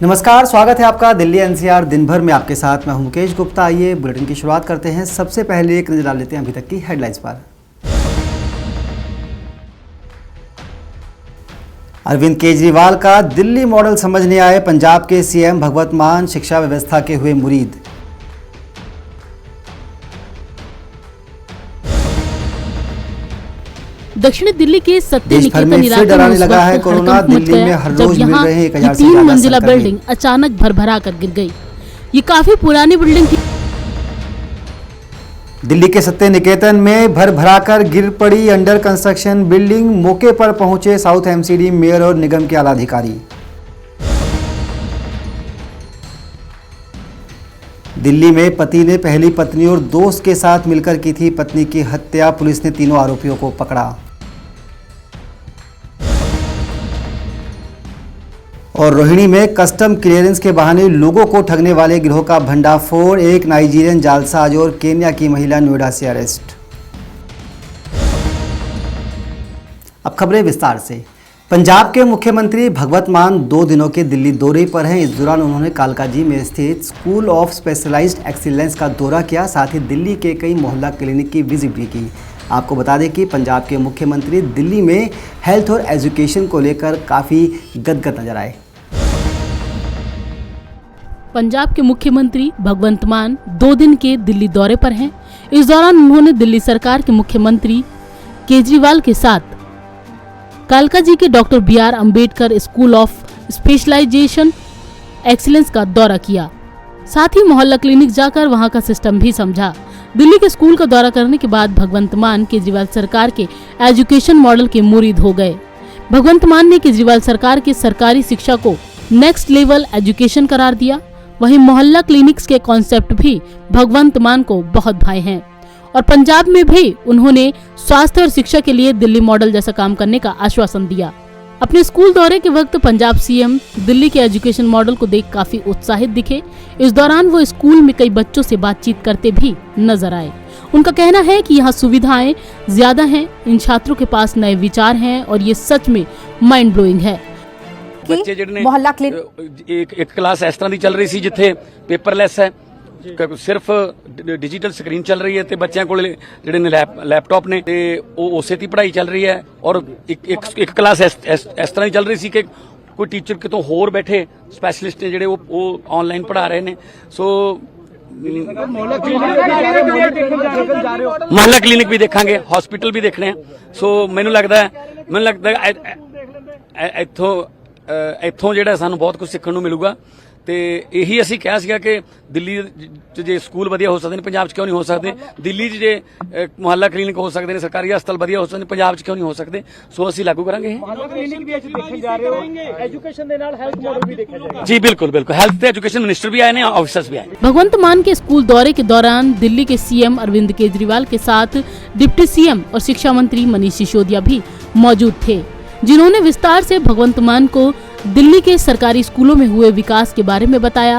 नमस्कार, स्वागत है आपका दिल्ली एनसीआर दिन भर में आपके साथ मैं हूं मुकेश गुप्ता। आइए बुलेटिन की शुरुआत करते हैं। सबसे पहले एक नजर डाल लेते हैं अभी तक की हेडलाइंस पर। अरविंद केजरीवाल का दिल्ली मॉडल समझने आए पंजाब के सीएम भगवंत मान, शिक्षा व्यवस्था के हुए मुरीद। दक्षिणी दिल्ली के सत्य निकेतन इलाके डराने लगा है कोरोना। दिल्ली में हर रोज मिल रहे हैं 1000 से 3 मंजिला बिल्डिंग अचानक भरभरा कर गिर गई। ये काफी पुरानी बिल्डिंग थी। दिल्ली के सत्य निकेतन में भरभराकर गिर पड़ी अंडर कंस्ट्रक्शन बिल्डिंग। मौके पर पहुंचे साउथ एमसीडी मेयर और निगम के आला अधिकारी। दिल्ली में पति ने पहली पत्नी और दोस्त के साथ मिलकर की थी पत्नी की हत्या। पुलिस ने तीनों आरोपियों को पकड़ा। और रोहिणी में कस्टम क्लियरेंस के बहाने लोगों को ठगने वाले गिरोह का भंडाफोड़। एक नाइजीरियन जालसाज और केन्या की महिला नोएडा से अरेस्ट। अब खबरें विस्तार से। पंजाब के मुख्यमंत्री भगवंत मान 2 दिनों के दिल्ली दौरे पर हैं। इस दौरान उन्होंने कालकाजी में स्थित स्कूल ऑफ स्पेशलाइज्ड एक्सीलेंस का दौरा किया। साथ ही दिल्ली के कई मोहल्ला क्लिनिक की विजिट भी की। आपको बता दें कि पंजाब के मुख्यमंत्री दिल्ली में हेल्थ और एजुकेशन को लेकर काफ़ी गदगद नजर आए। पंजाब के मुख्यमंत्री भगवंत मान 2 दिन के दिल्ली दौरे पर हैं। इस दौरान उन्होंने दिल्ली सरकार के मुख्यमंत्री केजरीवाल के साथ कालकाजी के doctor BR Ambedkar school of specialization excellence का दौरा किया। साथ ही मोहल्ला क्लिनिक जाकर वहां का सिस्टम भी समझा। दिल्ली के स्कूल का दौरा करने के बाद भगवंत मान केजरीवाल सरकार के एजुकेशन मॉडल के मुरीद हो गए। भगवंत मान ने केजरीवाल सरकार की सरकारी शिक्षा को नेक्स्ट लेवल एजुकेशन करार दिया। वहीं मोहल्ला क्लिनिक्स के कॉन्सेप्ट भी भगवंत मान को बहुत भाए हैं और पंजाब में भी उन्होंने स्वास्थ्य और शिक्षा के लिए दिल्ली मॉडल जैसा काम करने का आश्वासन दिया। अपने स्कूल दौरे के वक्त पंजाब सीएम दिल्ली के एजुकेशन मॉडल को देख काफी उत्साहित दिखे। इस दौरान वो स्कूल में कई बच्चों से बातचीत करते भी नजर आए। उनका कहना है कि यहाँ सुविधाएं ज्यादा हैं, इन छात्रों के पास नए विचार हैं और ये सच में माइंड ब्लोइंग है। ਬੱਚੇ ਜਿਹੜੇ ਨੇ ਮੁਹੱਲਾ ਕਲੀਨਿਕ ਇੱਕ ਕਲਾਸ ਇਸ ਤਰ੍ਹਾਂ ਦੀ ਚੱਲ ਰਹੀ ਸੀ ਜਿੱਥੇ ਪੇਪਰਲੈਸ ਹੈ, ਸਿਰਫ ਡਿਜੀਟਲ ਸਕਰੀਨ ਚੱਲ ਰਹੀ ਹੈ ਤੇ ਬੱਚਿਆਂ ਕੋਲ ਜਿਹੜੇ ਨੇ ਲੈਪਟਾਪ ਨੇ ਤੇ ਉਹ ਉਸੇ ਦੀ ਪੜ੍ਹਾਈ ਚੱਲ ਰਹੀ ਹੈ। ਔਰ ਇੱਕ ਕਲਾਸ ਇਸ ਤਰ੍ਹਾਂ ਦੀ ਚੱਲ ਰਹੀ ਸੀ ਕਿ ਕੋਈ ਟੀਚਰ ਕਿਤੋਂ ਹੋਰ ਬੈਠੇ ਸਪੈਸ਼ਲਿਸਟ ਨੇ ਜਿਹੜੇ ਉਹ ਆਨਲਾਈਨ ਪੜ੍ਹਾ ਰਹੇ ਨੇ। ਸੋ ਮੁਹੱਲਾ ਕਲੀਨਿਕ ਵੀ ਦੇਖਾਂਗੇ, ਹਸਪੀਟਲ ਵੀ ਦੇਖਣੇ ਆ। ਸੋ ਮੈਨੂੰ ਲੱਗਦਾ ਇੱਥੋਂ ਜਿਹੜਾ ਸਾਨੂੰ ਬਹੁਤ ਕੁਝ ਸਿੱਖਣ ਨੂੰ ਮਿਲੂਗਾ ਤੇ ਇਹੀ ਅਸੀਂ ਕਿਹਾ ਸੀਗਾ ਕਿ ਦਿੱਲੀ 'ਚ ਜੇ ਸਕੂਲ ਵਧੀਆ ਹੋ ਸਕਦੇ ਨੇ ਪੰਜਾਬ 'ਚ ਕਿਉਂ ਨਹੀਂ ਹੋ ਸਕਦੇ। ਦਿੱਲੀ 'ਚ ਜੇ ਮੁਹੱਲਾ ਕਲੀਨਿਕ ਹੋ ਸਕਦੇ ਨੇ, ਸਰਕਾਰੀ ਹਸਪਤਾਲ ਵਧੀਆ ਹੋ ਸਕਦੇ ਨੇ, ਪੰਜਾਬ 'ਚ ਕਿਉਂ ਨਹੀਂ ਹੋ ਸਕਦੇ। ਸੋ ਅਸੀਂ ਲਾਗੂ ਕਰਾਂਗੇ। ਮੁਹੱਲਾ ਕਲੀਨਿਕ ਵੀ ਅਸੀਂ ਦੇਖਣ ਜਾ ਰਹੇ ਹੋ, ਐਜੂਕੇਸ਼ਨ ਦੇ ਨਾਲ ਹੈਲਥ ਮॉडल भी देखा जाएगा। जी बिल्कुल बिल्कुल, हेल्थ ਤੇ एजुकेशन मिनिस्टर भी आए हैं, ऑफिसर्स भी आए। भगवंत मान के स्कूल दौरे के दौरान दिल्ली के सीएम अरविंद केजरीवाल के साथ डिप्टी सीएम और शिक्षा मंत्री मनीष सिसोदिया भी मौजूद थे, जिन्होंने विस्तार से भगवंत मान को दिल्ली के सरकारी स्कूलों में हुए विकास के बारे में बताया।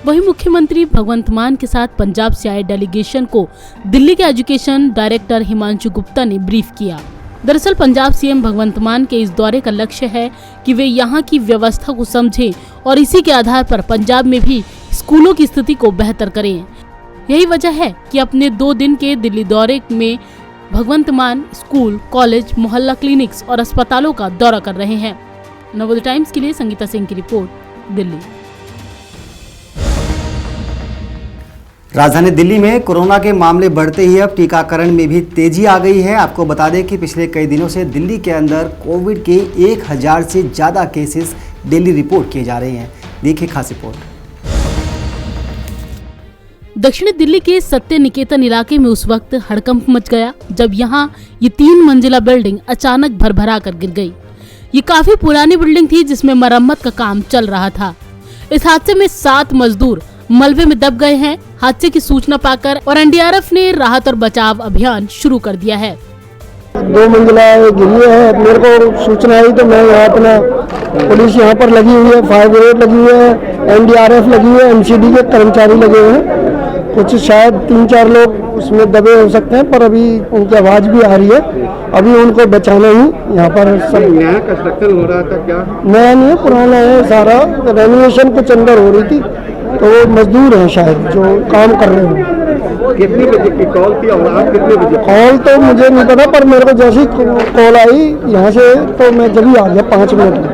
वहीं मुख्यमंत्री भगवंत मान के साथ पंजाब से आए डेलीगेशन को दिल्ली के एजुकेशन डायरेक्टर हिमांशु गुप्ता ने ब्रीफ किया। दरअसल पंजाब सीएम भगवंत मान के इस दौरे का लक्ष्य है कि वे यहाँ की व्यवस्था को समझें और इसी के आधार पर पंजाब में भी स्कूलों की स्थिति को बेहतर करें। यही वजह है कि अपने 2 दिन के दिल्ली दौरे में भगवंत मान स्कूल, कॉलेज, मोहल्ला क्लिनिक्स और अस्पतालों का दौरा कर रहे हैं। नवोदय टाइम्स के लिए संगीता सिंह की रिपोर्ट, दिल्ली। राजधानी दिल्ली में कोरोना के मामले बढ़ते ही अब टीकाकरण में भी तेजी आ गई है। आपको बता दें कि पिछले कई दिनों से दिल्ली के अंदर कोविड के 1000 से ज़्यादा केसेस डेली रिपोर्ट किए जा रहे हैं। देखिए खास रिपोर्ट। दक्षिणी दिल्ली के सत्य निकेतन इलाके में उस वक्त हड़कंप मच गया जब यहाँ ये 3 मंजिला बिल्डिंग अचानक भरभरा कर गिर गई। ये काफी पुरानी बिल्डिंग थी जिसमें मरम्मत का काम चल रहा था। इस हादसे में 7 मजदूर मलबे में दब गए हैं। हादसे की सूचना पाकर और एनडीआरएफ ने राहत और बचाव अभियान शुरू कर दिया है। 2 मंजिला गिरी है। मेरे को सूचना आई तो मैं यहाँ अपना पुलिस यहाँ पर लगी हुई है, फायर ब्रिगेड लगी हुई है, एनडीआरएफ लगी हुई है, एमसीडी के कर्मचारी लगे हुए हैं। कुछ शायद 3-4 लोग उसमें दबे हो सकते हैं, पर अभी उनकी आवाज़ भी आ रही है। अभी उनको बचाना ही यहाँ पर सब। नया कंस्ट्रक्शन हो रहा था क्या? नया नहीं है, पुराना है सारा। रेनोवेशन कुछ अंदर हो रही थी, तो वो मजदूर हैं शायद जो काम कर रहे हैं। कितनी बजे की कॉल थी और आप कितने बजे? कॉल तो मुझे नहीं पता, पर मेरे को जैसे ही कॉल आई यहाँ से तो मैं जब ही आ गया 5 मिनट में।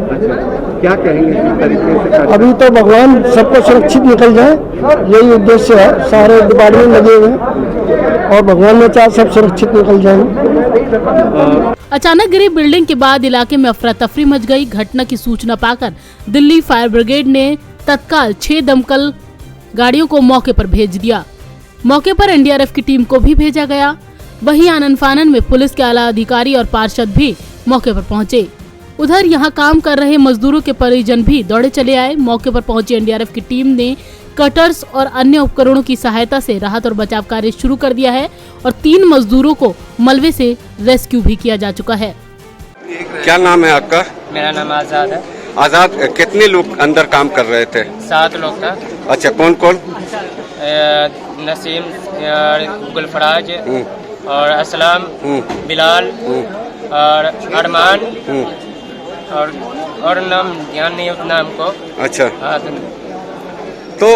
अच्छा, क्या कहेंगे किस तरीके से? अभी तो भगवान सबको सुरक्षित निकल जाए, यही उद्देश्य है। सारे डिपार्टमेंट लगे हुए हैं और भगवान ने चाह सब सुरक्षित निकल जाए। अचानक गिरी बिल्डिंग के बाद इलाके में अफरा तफरी मच गई। घटना की सूचना पाकर दिल्ली फायर ब्रिगेड ने तत्काल 6 दमकल गाड़ियों को मौके पर भेज दिया। मौके पर एनडीआरएफ की टीम को भी भेजा गया। वहीं आनन फानन में पुलिस के आला अधिकारी और पार्षद भी मौके पर पहुंचे। उधर यहां काम कर रहे मजदूरों के परिजन भी दौड़े चले आए। मौके पर पहुंची एनडीआरएफ की टीम ने कटर्स और अन्य उपकरणों की सहायता से राहत और बचाव कार्य शुरू कर दिया है और 3 मजदूरों को मलबे से रेस्क्यू भी किया जा चुका है। क्या नाम है आपका? मेरा नाम आज़ाद है। आजाद, कितने लोग अंदर काम कर रहे थे? 7 लोग था। अच्छा, कौन कौन? नसीम, गुलफराज और असलम, बिलाल और अरमान और नाम ध्यान नहीं उतना हमको। अच्छा, हाँ, तो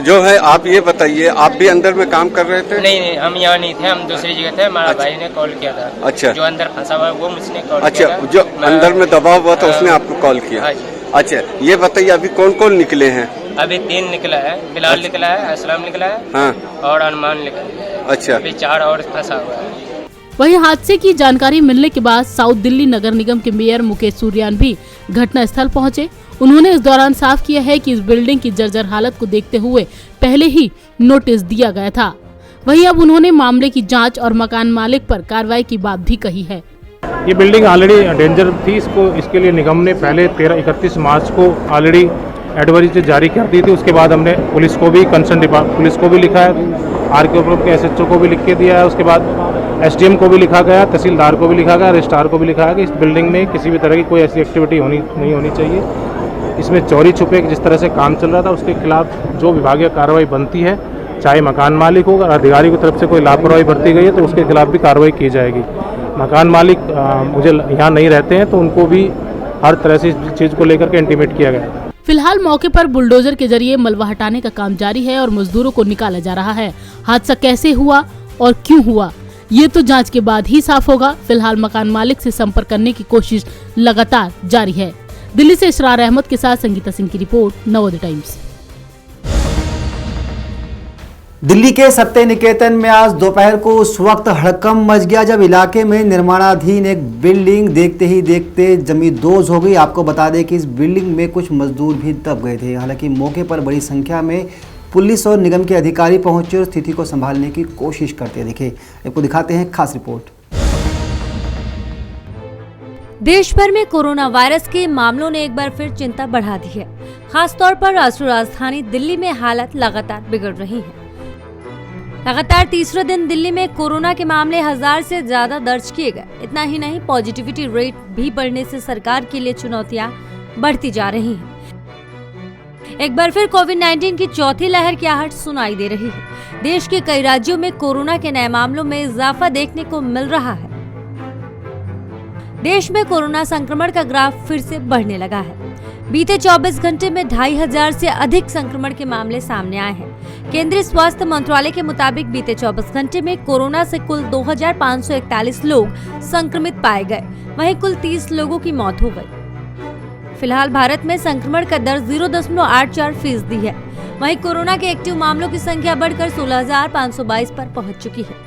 जो है आप ये बताइए, आप भी अंदर में काम कर रहे थे? नहीं, हम यहाँ नहीं थे, हम दूसरी जगह थे। हमारा भाई ने कॉल किया था। अच्छा, जो अंदर फंसा हुआ वो मुझने कॉल अच्छा, किया था। जो अंदर में दबा हुआ था उसने आपको कॉल किया? हाँ जी। अच्छा, ये बताइए अभी कौन कौन निकले हैं? अभी 3 निकला है। बिलाल निकला है, असलम निकला है, हाँ, और अरमान निकला है। अच्छा, अभी 4 और फंसा हुआ है। वहीं हादसे की जानकारी मिलने के बाद साउथ दिल्ली नगर निगम के मेयर मुकेश सूर्यान भी घटना स्थल पहुंचे। उन्होंने इस दौरान साफ किया है कि इस बिल्डिंग की जर्जर हालत को देखते हुए पहले ही नोटिस दिया गया था। वहीं अब उन्होंने मामले की जांच और मकान मालिक पर कार्रवाई की बात भी कही है। ये बिल्डिंग ऑलरेडी डेंजर थी। इसके लिए निगम ने पहले 31 मार्च को ऑलरेडी एडवाइजरी जारी कर दी थी। उसके बाद हमने पुलिस को भी कंसर्न पुलिस को भी लिखा है, आरके के एसएचओ को भी लिख के दिया है। उसके बाद एसडीएम को भी लिखा गया, तहसीलदार को भी लिखा गया, रजिस्ट्रार को भी लिखा गया कि इस बिल्डिंग में किसी भी तरह की कोई ऐसी एक्टिविटी नहीं होनी चाहिए। इसमें चोरी छुपे जिस तरह से काम चल रहा था उसके खिलाफ जो विभागीय कार्रवाई बनती है, चाहे मकान मालिक हो, अगर अधिकारी की तरफ से कोई लापरवाही बरती गई है तो उसके खिलाफ भी कार्रवाई की जाएगी। मकान मालिक मुझे यहाँ नहीं रहते हैं तो उनको भी हर तरह से इस चीज़ को लेकर के इंटीमेट किया गया। फिलहाल मौके पर बुलडोजर के जरिए मलबा हटाने का काम जारी है और मजदूरों को निकाला जा रहा है। हादसा कैसे हुआ और क्यों हुआ, ये तो जांच के बाद ही साफ होगा। फिलहाल मकान मालिक से संपर्क करने की कोशिश लगातार जारी है। दिल्ली से इसरार अहमद के साथ संगीता सिंह की रिपोर्ट, नवोदय टाइम्स। दिल्ली के सत्य निकेतन में आज दोपहर को उस वक्त हड़कंप मच गया जब इलाके में निर्माणाधीन एक बिल्डिंग देखते ही देखते जमींदोज हो गई। आपको बता दें कि इस बिल्डिंग में कुछ मजदूर भी दब गए थे। हालांकि मौके पर बड़ी संख्या में पुलिस और निगम के अधिकारी पहुंचे और स्थिति को संभालने की कोशिश करते दिखे। आपको दिखाते हैं खास रिपोर्ट। देश भर में कोरोना वायरस के मामलों ने एक बार फिर चिंता बढ़ा दी है। खासतौर पर राष्ट्रीय राजधानी दिल्ली में हालत लगातार बिगड़ रही है। लगातार तीसरे दिन दिल्ली में कोरोना के मामले 1000 से ज्यादा दर्ज किए गए। इतना ही नहीं, पॉजिटिविटी रेट भी बढ़ने से सरकार के लिए चुनौतियां बढ़ती जा रही हैं। एक बार फिर कोविड-19 की चौथी लहर की आहट सुनाई दे रही है। देश के कई राज्यों में कोरोना के नए मामलों में इजाफा देखने को मिल रहा है। देश में कोरोना संक्रमण का ग्राफ फिर से बढ़ने लगा है। बीते 24 घंटे में 2500 से अधिक संक्रमण के मामले सामने आए हैं। केंद्रीय स्वास्थ्य मंत्रालय के मुताबिक बीते 24 घंटे में कोरोना से कुल 2541 लोग संक्रमित पाए गए। वहीं कुल 30 लोगों की मौत हो गई। फिलहाल भारत में संक्रमण का दर 0.84% है। वहीं कोरोना के एक्टिव मामलों की संख्या बढ़कर 16,522 पर पहुंच चुकी है।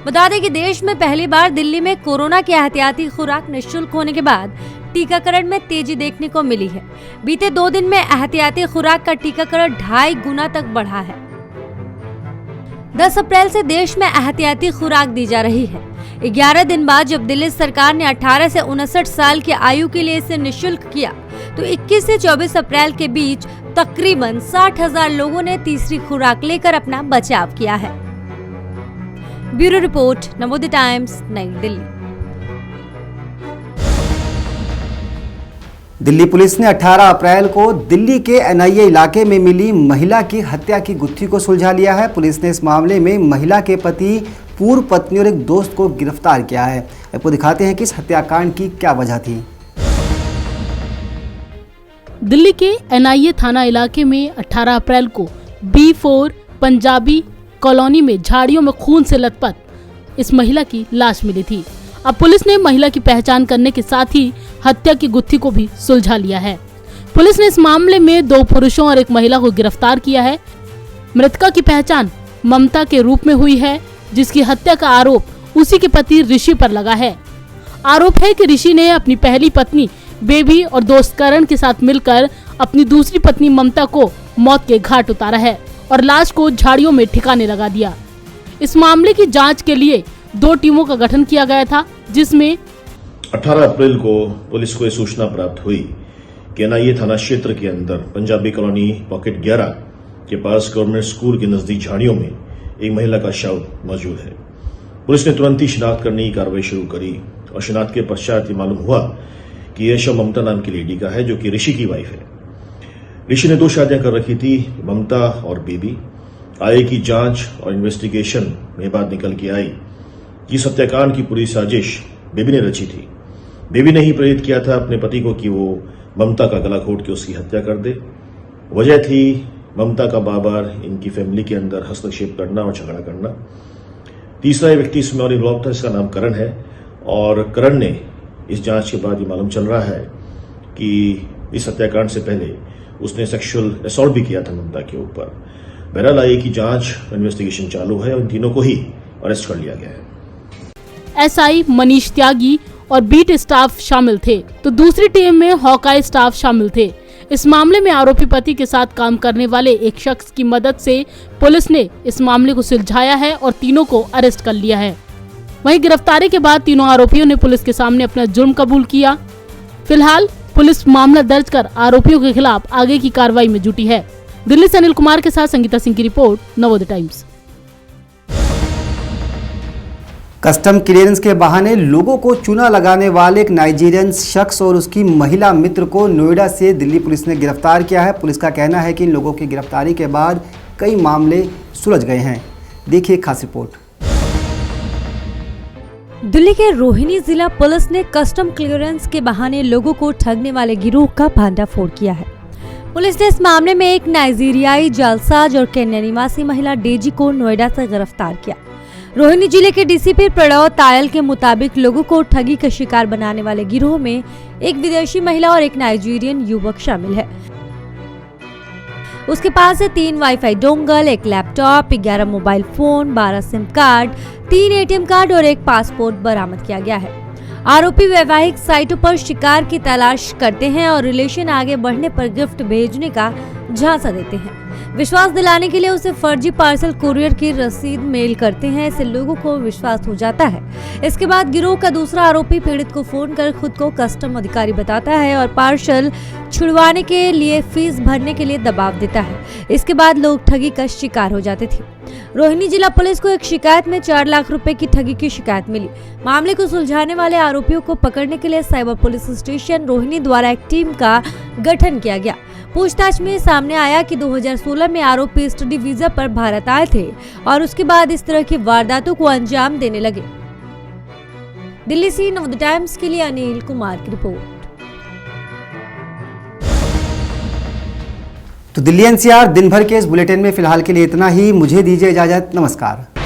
बता दें कि देश में पहली बार दिल्ली में कोरोना की एहतियाती खुराक निःशुल्क होने के बाद टीकाकरण में तेजी देखने को मिली है। बीते 2 दिन में एहतियाती खुराक का टीकाकरण 2.5 गुना तक बढ़ा है। 10 अप्रैल से देश में एहतियाती खुराक दी जा रही है। 11 दिन बाद जब दिल्ली सरकार ने 18 से 59 साल की आयु के लिए इसे निःशुल्क किया तो 21 से 24 अप्रैल के बीच तकरीबन 60,000 लोगों ने तीसरी खुराक लेकर अपना बचाव किया है। ब्यूरो रिपोर्ट, नवोदय टाइम्स, नई दिल्ली। दिल्ली पुलिस ने 18 अप्रैल को दिल्ली के एनआईए इलाके में मिली महिला की हत्या की गुत्थी को सुलझा लिया है। पुलिस ने इस मामले में महिला के पति, पूर्व पत्नी और एक दोस्त को गिरफ्तार किया है। आपको दिखाते हैं कि इस हत्याकांड की क्या वजह थी। दिल्ली के एनआईए थाना इलाके में 18 अप्रैल को B4 पंजाबी कॉलोनी में झाड़ियों में खून से लथपथ इस महिला की लाश मिली थी। अब पुलिस ने महिला की पहचान करने के साथ ही हत्या की गुत्थी को भी सुलझा लिया है। पुलिस ने इस मामले में 2 पुरुषों और एक महिला को गिरफ्तार किया है। मृतका की पहचान ममता के रूप में हुई है, जिसकी हत्या का आरोप उसी के पति ऋषि पर लगा है। आरोप है कि ऋषि ने अपनी पहली पत्नी बेबी और दोस्त करण के साथ मिलकर अपनी दूसरी पत्नी ममता को मौत के घाट उतारा है और लाश को झाड़ियों में ठिकाने लगा दिया। इस मामले की जांच के लिए 2 टीमों का गठन किया गया था, जिसमें 18 अप्रैल को पुलिस को यह सूचना प्राप्त हुई कि एनआईए थाना क्षेत्र के अंदर पंजाबी कॉलोनी पॉकेट 11 के पास गवर्नमेंट स्कूल के नजदीक झाड़ियों में एक महिला का शव मौजूद है। पुलिस ने तुरंत ही शिनाख्त करने की कार्रवाई शुरू करी और शिनाख्त के पश्चात मालूम हुआ कि यह शव ममता नाम की लेडी का है, जो कि ऋषि की वाइफ है। ऋषि ने 2 शादियां कर रखी थी, ममता और बेबी। आगे की जांच और इन्वेस्टिगेशन में बात निकल के आई कि इस हत्याकांड की पूरी साजिश बेबी ने रची थी। बेबी ने ही प्रेरित किया था अपने पति को कि वो ममता का गला घोट के उसकी हत्या कर दे। वजह थी ममता का बार-बार इनकी फैमिली के अंदर हस्तक्षेप करना और झगड़ा करना। तीसरा व्यक्ति इसमें और इन्वॉल्व था, इसका नाम करण है, और करण ने इस जांच के बाद ये मालूम चल रहा है कि इस हत्याकांड से पहले उसने सेक्सुअल असॉल्ट भी किया था ममता के ऊपर। बहरहाल आगे की जांच इन्वेस्टिगेशन चालू है और इन तीनों को ही अरेस्ट कर लिया गया है। एसआई मनीष त्यागी और बीट स्टाफ शामिल थे, तो दूसरी टीम में हॉकाई स्टाफ शामिल थे। इस मामले में आरोपी पति के साथ काम करने वाले एक शख्स की मदद से पुलिस ने इस मामले को सुलझाया है और तीनों को अरेस्ट कर लिया है। वहीं गिरफ्तारी के बाद तीनों आरोपियों ने पुलिस के सामने अपना जुर्म कबूल किया। फिलहाल पुलिस मामला दर्ज कर आरोपियों के खिलाफ आगे की कार्रवाई में जुटी है। दिल्ली से अनिल कुमार के साथ संगीता सिंह की report, Navodaya times. Custom clearance के बहाने लोगों को चूना लगाने वाले एक नाइजीरियन शख्स और उसकी महिला मित्र को नोएडा से दिल्ली पुलिस ने गिरफ्तार किया है। पुलिस का कहना है कि इन लोगों की गिरफ्तारी के बाद कई मामले सुलझ गए हैं। देखिए खास रिपोर्ट। दिल्ली के रोहिणी जिला पुलिस ने कस्टम क्लियरेंस के बहाने लोगों को ठगने वाले गिरोह का भंडाफोड़ किया है। पुलिस ने इस मामले में एक नाइजीरियाई जालसाज और केन्या निवासी महिला डेजी को नोएडा से गिरफ्तार किया। रोहिणी जिले के डीसीपी प्रणव तायल के मुताबिक लोगों को ठगी का शिकार बनाने वाले गिरोह में एक विदेशी महिला और एक नाइजीरियन युवक शामिल है। उसके पास से 3 wifi dongle, 1 laptop, 11 mobile phone, 12 SIM card, 3 ATM card और 1 पासपोर्ट बरामद किया गया है। आरोपी वैवाहिक साइटों पर शिकार की तलाश करते हैं और रिलेशन आगे बढ़ने पर गिफ्ट भेजने का झांसा देते हैं। विश्वास दिलाने के लिए उसे फर्जी पार्सल कुरियर की रसीद मेल करते हैं। इससे लोगों को विश्वास हो जाता है। इसके बाद गिरोह का दूसरा आरोपी पीड़ित को फोन कर खुद को कस्टम अधिकारी बताता है और पार्सल छुड़वाने के लिए फीस भरने के लिए दबाव देता है। इसके बाद लोग ठगी का शिकार हो जाते थे। रोहिणी जिला पुलिस को एक शिकायत में 4 लाख रुपए की ठगी की शिकायत मिली। मामले को सुलझाने वाले आरोपियों को पकड़ने के लिए साइबर पुलिस स्टेशन रोहिणी द्वारा एक टीम का गठन किया गया। पूछताछ में सामने आया कि 2016 में आरोपी स्टडी वीजा पर भारत आए थे और उसके बाद इस तरह की वारदातों को अंजाम देने लगे। दिल्ली से नवोदय टाइम्स के लिए अनिल कुमार की रिपोर्ट। तो दिल्ली एनसीआर दिन भर के इस बुलेटिन में फिलहाल के लिए इतना ही। मुझे दीजिए इजाजत। नमस्कार।